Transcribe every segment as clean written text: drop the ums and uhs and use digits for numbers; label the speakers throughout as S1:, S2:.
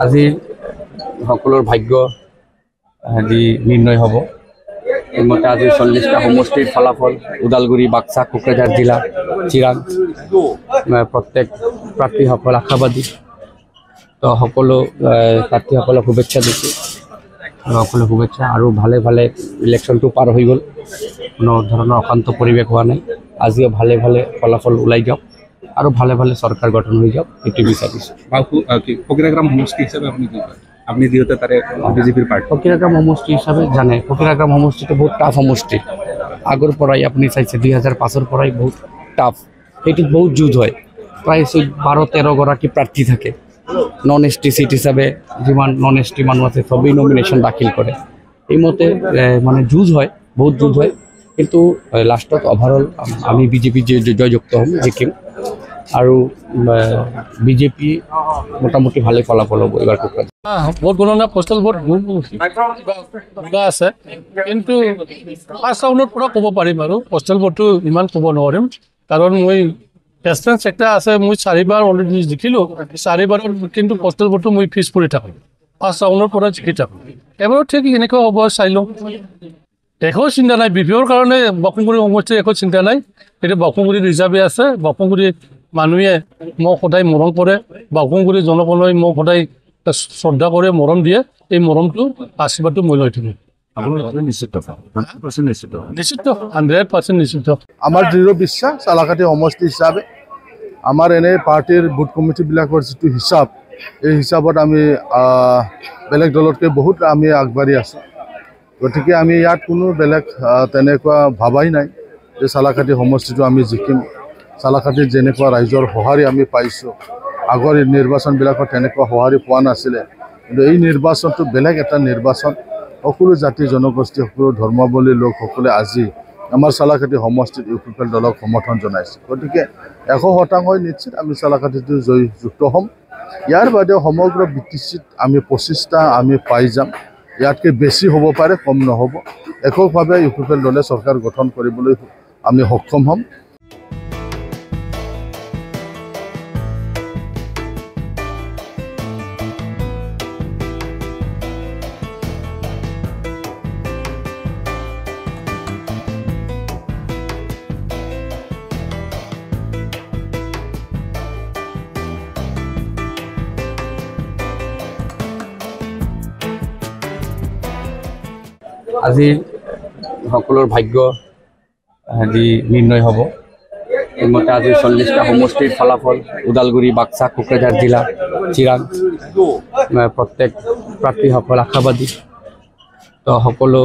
S1: আজি সকলোৰ ভাগ্য আজি নিৰ্ণয় হ'ব। এইমতে আজি 40টা সমষ্টিৰ ফলাফল ওদালগুৰি, বাক্সা, কোকৰাঝাৰ জিলা, চিৰাং প্ৰত্যেক প্ৰাৰ্থীসকল আশাবাদী। তো সকলো প্ৰাৰ্থীসকলক শুভেচ্ছা দিছোঁ। সকলো শুভেচ্ছা আৰু ভালে ভালে ইলেকশ্যনটো পাৰ হৈ গ'ল। কোনো ধৰণৰ অশান্ত পৰিৱেশ হোৱা নাই। আজিও ভালে ভালে ফলাফল ওলাই যাওক আৰু ভালে ভালে চৰকাৰ গঠন হৈ যাওক, এইটো বিচাৰিছোঁ।
S2: ফকিৰাগ্ৰাম সমষ্টি হিচাপে আপুনি যিহেতু তাৰে বিজেপিৰ পাৰ্টি,
S1: ফকিৰাগ্ৰাম সমষ্টি হিচাপে জানে, ফকিৰাগ্ৰাম সমষ্টিটো বহুত টাফ সমষ্টি। আগৰ পৰাই আপুনি চাইছে 2005-ৰ পৰাই বহুত টাফ। সেইটোত বহুত যুঁজ হয়। প্ৰায় 12-13 গৰাকী প্ৰাৰ্থী থাকে। নন এছ টি চিট হিচাপে যিমান নন এছ টি মানুহ আছে সবেই নমিনেশ্যন দাখিল কৰে। এইমতে মানে যুঁজ হয়, বহুত যুঁজ হয়। কিন্তু লাষ্টত অভাৰঅল আমি বিজেপি জয়যুক্ত হ'ম, জিকিম। আৰু বিজেপি মোটামুটি ভালে ফলাফল হ'ব এইবাৰ কোকৰাঝাৰ।
S3: ভোট গণনা পোষ্টেল ভোট আছে, কিন্তু ফাৰ্ষ্ট ৰাউণ্ডৰ পৰা ক'ব পাৰিম আৰু পোষ্টেল ভোটটো ইমান ক'ব নোৱাৰিম। কাৰণ মই এক্সপেৰিয়েঞ্চ একটা আছে, মই 4বাৰ অলৰেডি জিকিলোঁ। 4বাৰত কিন্তু পোষ্টেল ভোটটো মই ফিক্স কৰি থাকোঁ, ফাৰ্ষ্ট ৰাউণ্ডৰ পৰা জিকি থাকোঁ। এবাৰো ঠিক এনেকুৱা হ'ব, চাই লওঁ। একো চিন্তা নাই, বিপিঅ'ৰ কাৰণে বকুংগুৰি সমষ্টিৰ একো চিন্তা নাই। সেইটো বকুংগুৰি ৰিজাৰ্ভে আছে। বকুংগুৰি মানুহে মোক সদায় মৰম কৰে, বকুংগুৰি জনগণই মোক সদায় শ্ৰদ্ধা কৰে, মৰম দিয়ে। এই মৰমটো আশীৰ্বাদটো মই লৈ থাকিম। নিশ্চিত 100% নিশ্চিত।
S4: আমাৰ দৃঢ় বিশ্বাস চালাকাটি সমষ্টি হিচাপে আমাৰ এনে পাৰ্টিৰ বুথ কমিটিবিলাকৰ যিটো হিচাপ, এই হিচাপত আমি বেলেগ দলতকৈ বহুত আমি আগবাঢ়ি আছোঁ। গতিকে আমি ইয়াত কোনো বেলেগ তেনেকুৱা ভাবাই নাই যে চালাকাটি সমষ্টিটো আমি জিকিম। চালাকাটিত যেনেকুৱা ৰাইজৰ সঁহাৰি আমি পাইছোঁ, আগৰ নিৰ্বাচনবিলাকত তেনেকুৱা সঁহাৰি পোৱা নাছিলে। কিন্তু এই নিৰ্বাচনটো বেলেগ এটা নিৰ্বাচন। সকলো জাতি জনগোষ্ঠী, সকলো ধৰ্মাৱলম্বী লোকসকলে আজি আমাৰ চালাকাটি সমষ্টিত ইউপিপিএল দলক সমৰ্থন জনাইছে। গতিকে 100% নিশ্চিত আমি চালাকাটিটো জয়যুক্ত হ'ম। ইয়াৰ বাদেও সমগ্ৰ BTCত আমি 25টা আমি পাই যাম। ইয়াতকৈ বেছি হ'ব পাৰে, কম নহ'ব। এককভাৱে ইউপিপিএল দলে চৰকাৰ গঠন কৰিবলৈ আমি সক্ষম হ'ম।
S1: আজি সকলোৰ ভাগ্য আজি নিৰ্ণয় হ'ব। এইমতে আজি 40টা সমষ্টিৰ ফলাফল ওদালগুৰি, বাক্সা, কোকৰাঝাৰ জিলা, চিৰাং প্ৰত্যেক প্ৰাৰ্থীসকল আশাবাদী। তো সকলো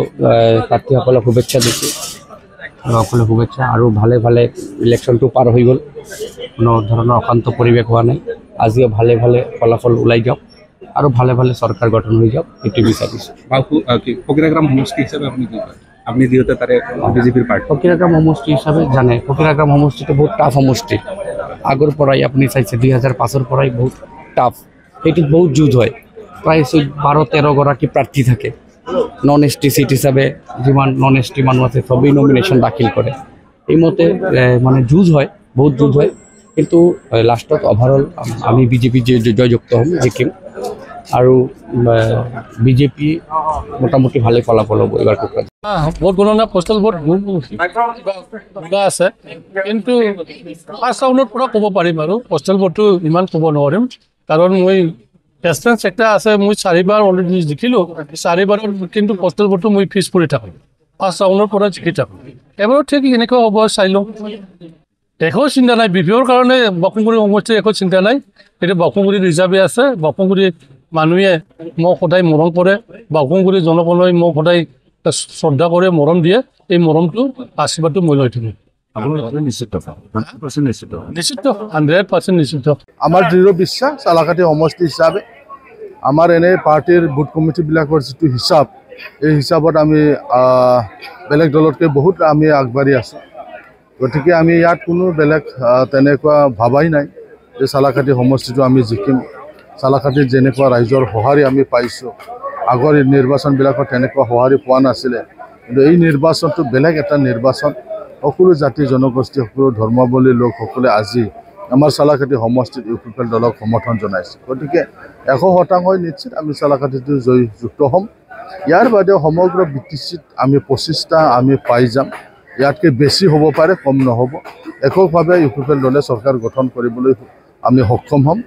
S1: প্ৰাৰ্থীসকলক শুভেচ্ছা দিছোঁ। সকলো শুভেচ্ছা আৰু ভালে ভালে ইলেকশ্যনটো পাৰ হৈ গ'ল। কোনো ধৰণৰ অশান্ত পৰিৱেশ হোৱা নাই। আজিও ভালে ভালে ফলাফল ওলাই যাওক আৰু ভালে ভালে চৰকাৰ গঠন হৈ যাওক, এইটো বিচাৰিছোঁ।
S2: ফকিৰাগ্ৰাম সমষ্টি হিচাপে আপুনি যিহেতু তাৰে বিজেপিৰ পাৰ্টি,
S1: ফকিৰাগ্ৰাম সমষ্টি হিচাপে জানে, ফকিৰাগ্ৰাম সমষ্টিটো বহুত টাফ সমষ্টি। আগৰ পৰাই আপুনি চাইছে 2005-ৰ পৰাই বহুত টাফ। সেইটোত বহুত যুঁজ হয়। প্ৰায় 12-13 গৰাকী প্ৰাৰ্থী থাকে। নন এছ টি চিট হিচাপে যিমান নন এছ টি মানুহ আছে সবেই নমিনেশ্যন দাখিল কৰে। এইমতে মানে যুঁজ হয়, বহুত যুঁজ হয়। কিন্তু লাষ্টত অভাৰঅল আমি বিজেপি জয়যুক্ত হ'ম, জিকিম। আৰু বিজেপি মোটামুটি ভালে ফলাফল হ'ব এইবাৰ কোকৰাঝাৰ।
S3: ভোট গণনা পোষ্টেল ভোট আছে, কিন্তু ফাৰ্ষ্ট ৰাউণ্ডৰ পৰা ক'ব পাৰিম আৰু পোষ্টেল ভোটটো ইমান ক'ব নোৱাৰিম। কাৰণ মই এক্সপেৰিয়েঞ্চ একটা আছে, মই 4বাৰ অলৰেডি জিকিলোঁ। 4বাৰত কিন্তু পোষ্টেল ভোটটো মই ফিক্স কৰি থাকোঁ, ফাৰ্ষ্ট ৰাউণ্ডৰ পৰা জিকি থাকোঁ। এবাৰো ঠিক এনেকুৱা হ'ব, চাই লওঁ। একো চিন্তা নাই, বিপিঅ'ৰ কাৰণে বকুংগুৰি সমষ্টিৰ একো চিন্তা নাই। সেইটো বকুংগুৰি ৰিজাৰ্ভে আছে। বকুংগুৰি মানুহে মোক সদায় মৰম কৰে, বকুংগুৰি জনগণই মোক সদায় শ্ৰদ্ধা কৰে, মৰম দিয়ে। এই মৰমটো আশীৰ্বাদটো মই লৈ থাকিম।
S2: নিশ্চিত
S3: 100% নিশ্চিত।
S4: আমাৰ দৃঢ় বিশ্বাস চালাকাটি সমষ্টি হিচাপে আমাৰ এনে পাৰ্টিৰ বুথ কমিটিবিলাকৰ যিটো হিচাপ, এই হিচাপত আমি বেলেগ দলতকৈ বহুত আমি আগবাঢ়ি আছোঁ। গতিকে আমি ইয়াত কোনো বেলেগ তেনেকুৱা ভাবাই নাই যে চালাকাটি সমষ্টিটো আমি জিকিম। চালাকাটিত যেনেকুৱা ৰাইজৰ সঁহাৰি আমি পাইছোঁ, আগৰ নিৰ্বাচনবিলাকত তেনেকুৱা সঁহাৰি পোৱা নাছিলে। কিন্তু এই নিৰ্বাচনটো বেলেগ এটা নিৰ্বাচন। সকলো জাতি জনগোষ্ঠী, সকলো ধৰ্মাৱলম্বী লোকসকলে আজি আমাৰ চালাকাটি সমষ্টিত ইউপিপিএল দলক সমৰ্থন জনাইছে গতিকে 100% নিশ্চিত আমি চালাকাটিটো জয়যুক্ত হ'ম ইয়াৰ বাদেও সমগ্ৰ বিটিচিত আমি 25টা আমি পাই যাম ইয়াতকে বেছি হ'ব পাৰে কম নহ'ব এককভাৱে ইউপিপিএল দলে চৰকাৰ গঠন কৰিবলৈ আমি সক্ষম হ'ম